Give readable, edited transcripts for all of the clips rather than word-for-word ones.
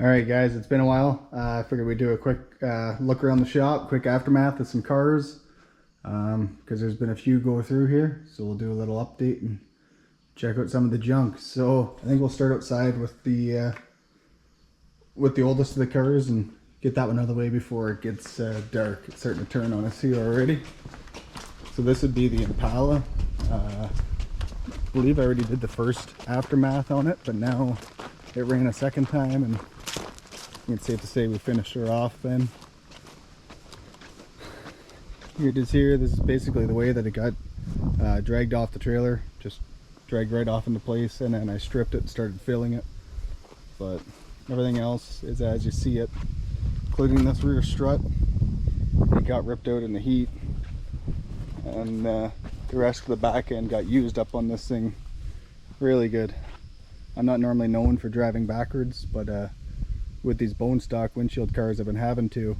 All right, guys, it's been a while. I figured we'd do a quick look around the shop, quick aftermath of some cars, because there's been a few go through here. So we'll do a little update and check out some of the junk. So I think we'll start outside with the oldest of the cars and get that one out of the way before it gets dark. It's starting to turn on us here already. So this would be the Impala. I believe I already did the first aftermath on it, but now it ran a second time, and it's safe to say we finished her off then. Here it is here. This is basically the way that it got dragged off the trailer. Just dragged right off into place, and then I stripped it and started filling it. But everything else is as you see it, including this rear strut. It got ripped out in the heat, and the rest of the back end got used up on this thing really good. I'm not normally known for driving backwards, but with these bone stock windshield cars I've been having to,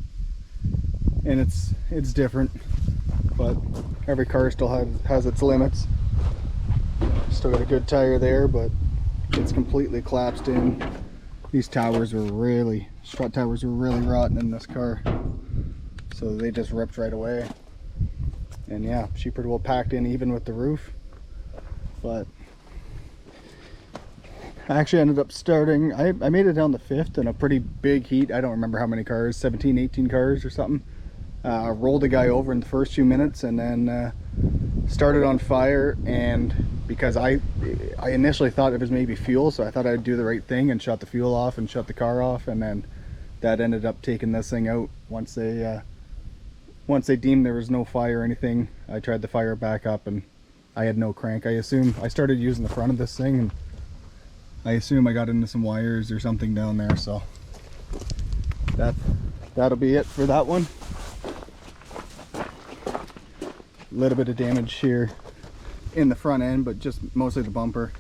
and it's different, but every car still has its limits. Still got a good tire there, but it's completely collapsed in. These towers were really, strut towers were really rotten in this car, so they just ripped right away. And yeah, she pretty well packed in even with the roof. But I actually ended up starting, I made it down the fifth in a pretty big heat. I don't remember how many cars, 17, 18 cars or something. Rolled a guy over in the first few minutes, and then started on fire. And because I initially thought it was maybe fuel, so I thought I'd do the right thing and shut the fuel off and shut the car off, and then that ended up taking this thing out. Once they deemed there was no fire or anything, I tried to fire it back up, and I had no crank. I assume I started using the front of this thing, and I assume I got into some wires or something down there, so that'll be it for that one. A little bit of damage here in the front end, but just mostly the bumper.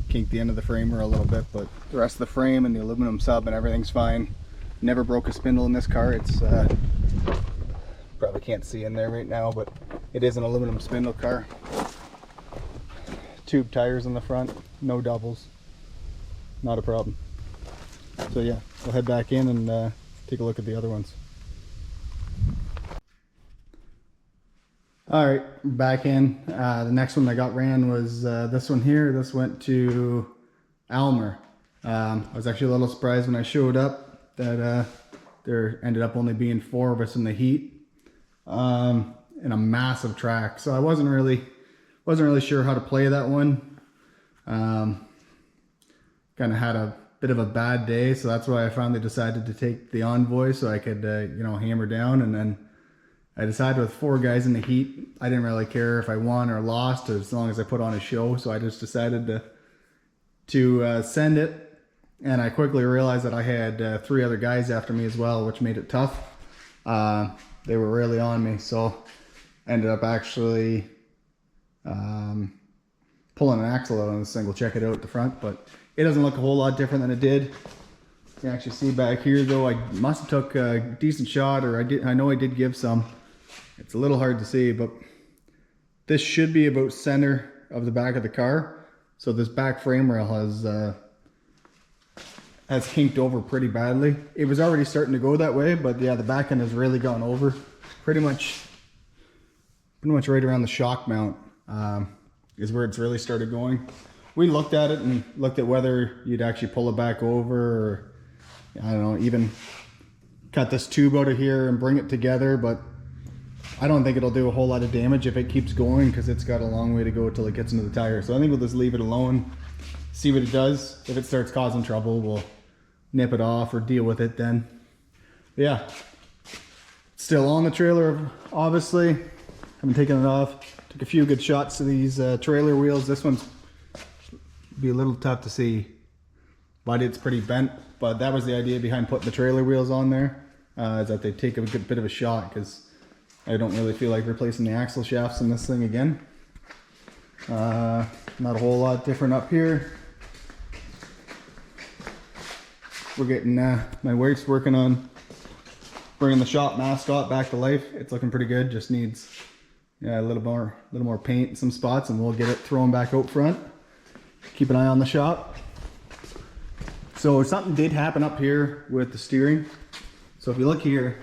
Kinked the end of the framer a little bit, but the rest of the frame and the aluminum sub and everything's fine. Never broke a spindle in this car. It's probably can't see in there right now, but it is an aluminum spindle car. Tube tires in the front, no doubles, not a problem. So yeah, we'll head back in and take a look at the other ones. All right, back in. The next one I got ran was this one here. This went to Almer. I was actually a little surprised when I showed up that there ended up only being 4 of us in the heat, in a massive track. So I wasn't really sure how to play that one. Kind of had a bit of a bad day, so that's why I finally decided to take the Envoy so I could hammer down. And then I decided with 4 guys in the heat, I didn't really care if I won or lost as long as I put on a show. So I just decided to send it. And I quickly realized that I had 3 other guys after me as well, which made it tough. They were really on me, so I ended up actually pulling an axle out on this thing. We'll check it out at the front, but it doesn't look a whole lot different than it did. You can actually see back here though, I must have took a decent shot, or I know I did give some. It's a little hard to see, but this should be about center of the back of the car. So this back frame rail has kinked over pretty badly. It was already starting to go that way, but yeah, the back end has really gone over. Pretty much right around the shock mount is where it's really started going. We looked at it and looked at whether you'd actually pull it back over, or I don't know, even cut this tube out of here and bring it together, but I don't think it'll do a whole lot of damage if it keeps going, because it's got a long way to go till it gets into the tire. So I think we'll just leave it alone, see what it does. If it starts causing trouble, we'll nip it off or deal with it then. But yeah, still on the trailer, obviously. Haven't taken it off. Took a few good shots to these trailer wheels. This one's be a little tough to see, but it's pretty bent. But that was the idea behind putting the trailer wheels on there, is that they take a good bit of a shot, because I don't really feel like replacing the axle shafts in this thing again. Not a whole lot different up here. We're getting, my wife's working on bringing the shop mascot back to life. It's looking pretty good. Just needs a little more paint in some spots, and we'll get it thrown back out front. Keep an eye on the shop. So something did happen up here with the steering. So if you look here,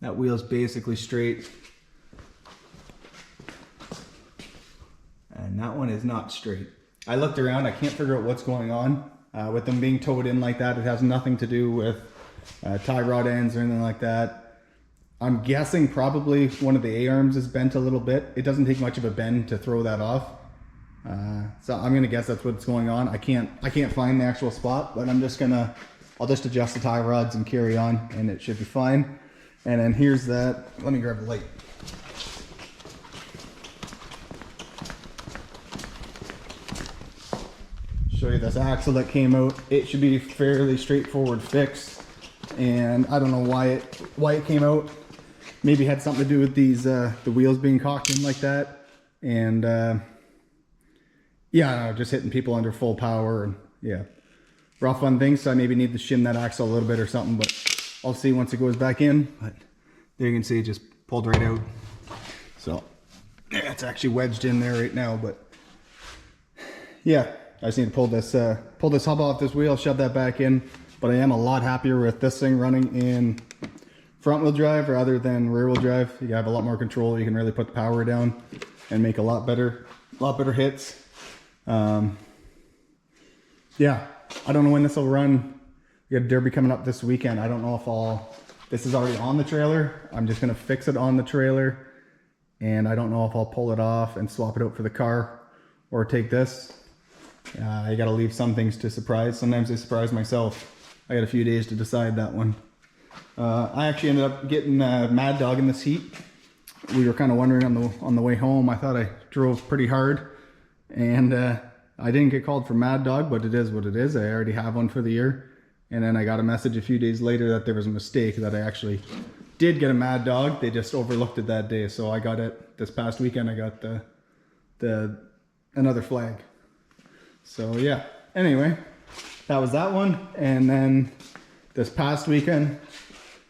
that wheel's basically straight. And that one is not straight. I looked around, I can't figure out what's going on. With them being towed in like that, it has nothing to do with tie rod ends or anything like that. I'm guessing probably one of the A-arms is bent a little bit. It doesn't take much of a bend to throw that off. So I'm gonna guess that's what's going on. I can't find the actual spot, but I'll just adjust the tie rods and carry on, and it should be fine. And then here's that. Let me grab the light. Show you this axle that came out. It should be fairly straightforward fix, and I don't know why it came out. Maybe it had something to do with these the wheels being cocked in like that, and yeah, I don't know, just hitting people under full power, and yeah, rough on things. So I maybe need to shim that axle a little bit or something, but I'll see once it goes back in. But there you can see it just pulled right out. So yeah, it's actually wedged in there right now, but yeah, I just need to pull this hub off this wheel, shove that back in. But I am a lot happier with this thing running in front wheel drive rather than rear wheel drive. You have a lot more control. You can really put the power down and make a lot better hits. Yeah, I don't know when this will run. We have Derby coming up this weekend. I don't know if this is already on the trailer. I'm just gonna fix it on the trailer, and I don't know if I'll pull it off and swap it out for the car or take this. I gotta leave some things to surprise. Sometimes I surprise myself. I got a few days to decide that one. I actually ended up getting Mad Dog in this heat. We were kind of wondering on the way home. I thought I drove pretty hard, and I didn't get called for Mad Dog, but it is what it is. I already have one for the year. And then I got a message a few days later that there was a mistake, that I actually did get a Mad Dog. They just overlooked it that day. So I got it this past weekend. I got another flag. So yeah, anyway, that was that one. And then this past weekend,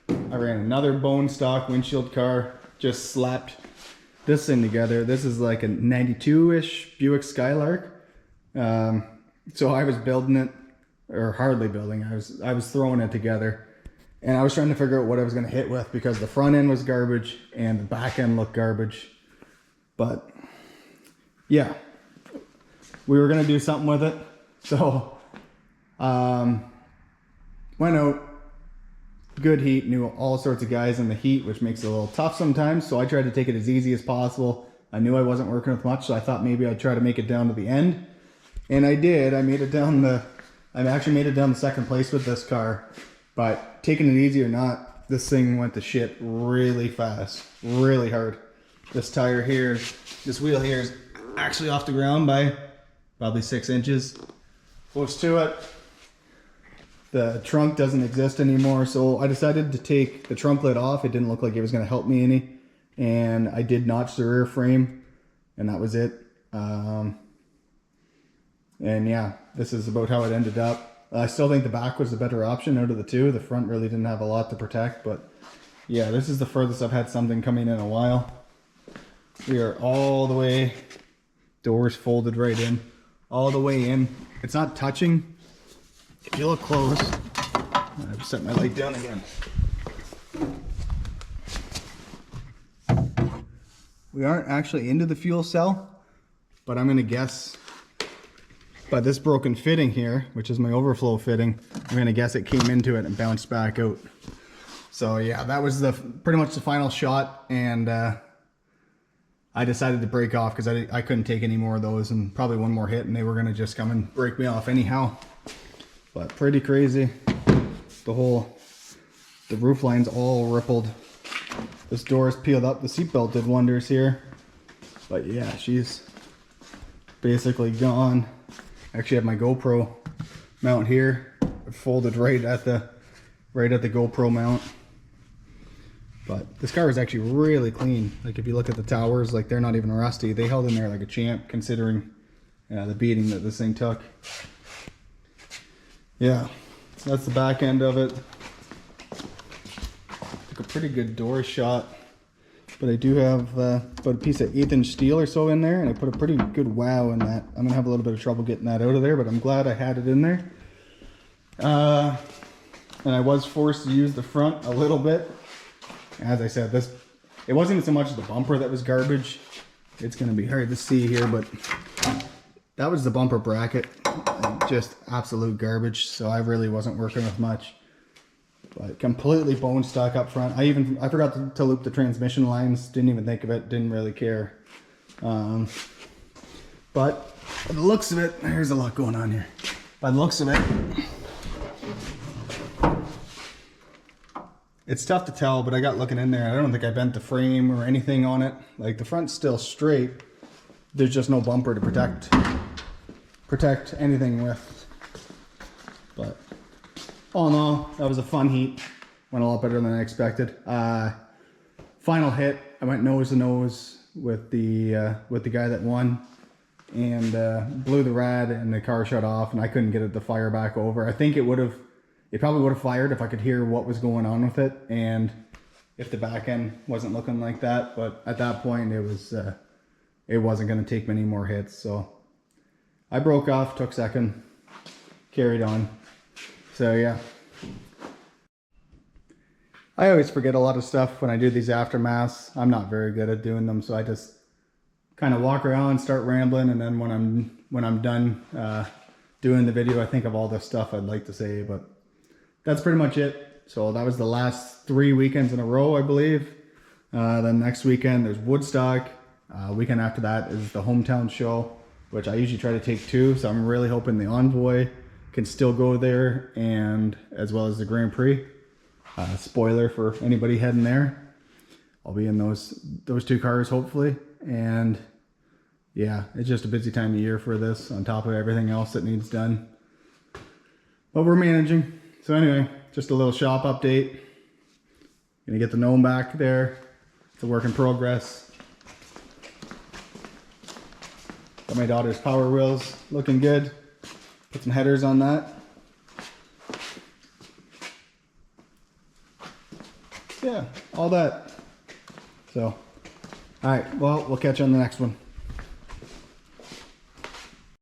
I ran another bone stock windshield car, just slapped this thing together. This is like a 92-ish Buick Skylark. So I was building it, or hardly building. I was throwing it together, and I was trying to figure out what I was going to hit with, because the front end was garbage and the back end looked garbage. But yeah, we were going to do something with it. So went out, good heat, knew all sorts of guys in the heat, which makes it a little tough sometimes. So I tried to take it as easy as possible. I knew I wasn't working with much, so I thought maybe I'd try to make it down to the end. And I did. I actually made it down the second place with this car. But taking it easy or not, this thing went to shit really fast, really hard. This tire here, this wheel here is actually off the ground by probably 6 inches. Close to it. The trunk doesn't exist anymore, so I decided to take the trunk lid off. It didn't look like it was going to help me any. And I did notch the rear frame, and that was it. And yeah, this is about how it ended up. I still think the back was the better option out of the two. The front really didn't have a lot to protect, but yeah, this is the furthest I've had something coming in a while. We are all the way, doors folded right in, all the way in. It's not touching. If you look close, I've set my light down again. We aren't actually into the fuel cell, but I'm gonna guess by this broken fitting here, which is my overflow fitting, I'm gonna guess it came into it and bounced back out. So yeah, that was pretty much the final shot, and I decided to break off because I couldn't take any more of those, and probably one more hit and they were gonna just come and break me off anyhow. But pretty crazy. The roof line's all rippled. This door is peeled up. The seatbelt did wonders here. But yeah, she's basically gone. I actually have my GoPro mount here, folded right at the GoPro mount. But this car is actually really clean. Like if you look at the towers, like they're not even rusty. They held in there like a champ, considering the beating that this thing took. Yeah, that's the back end of it. Took a pretty good door shot, but I do have about a piece of 1/8 inch steel or so in there, and I put a pretty good wow in that. I'm gonna have a little bit of trouble getting that out of there, but I'm glad I had it in there. And I was forced to use the front a little bit. As I said, it wasn't even so much the bumper that was garbage. It's gonna be hard to see here, but that was the bumper bracket. Just absolute garbage, so I really wasn't working with much. But completely bone stock up front. I forgot to loop the transmission lines. Didn't even think of it. Didn't really care. But by the looks of it, there's a lot going on here. By the looks of it, it's tough to tell, but I got looking in there. I don't think I bent the frame or anything on it. Like, the front's still straight. There's just no bumper to protect anything with. But all in all, that was a fun heat. Went a lot better than I expected. Final hit, I went nose to nose with the guy that won, and blew the rad, and the car shut off, and I couldn't get it to fire back over. I think it probably would have fired if I could hear what was going on with it, and if the back end wasn't looking like that. But at that point, it wasn't going to take many more hits. So I broke off, took second, carried on. So yeah, I always forget a lot of stuff when I do these aftermaths. I'm not very good at doing them, so I just kind of walk around, start rambling, and then when I'm done doing the video, I think of all the stuff I'd like to say. But that's pretty much it. So that was the last 3 weekends in a row, I believe. Then next weekend there's Woodstock. Weekend after that is the hometown show, which I usually try to take 2. So I'm really hoping the Envoy can still go there, and as well as the Grand Prix. Spoiler for anybody heading there, I'll be in those 2 cars hopefully. And yeah, it's just a busy time of year for this, on top of everything else that needs done. But we're managing. So anyway, just a little shop update. Gonna get the gnome back there. It's a work in progress. Got my daughter's Power Wheels looking good. Put some headers on that. Yeah, all that. So, all right, well, we'll catch you on the next one.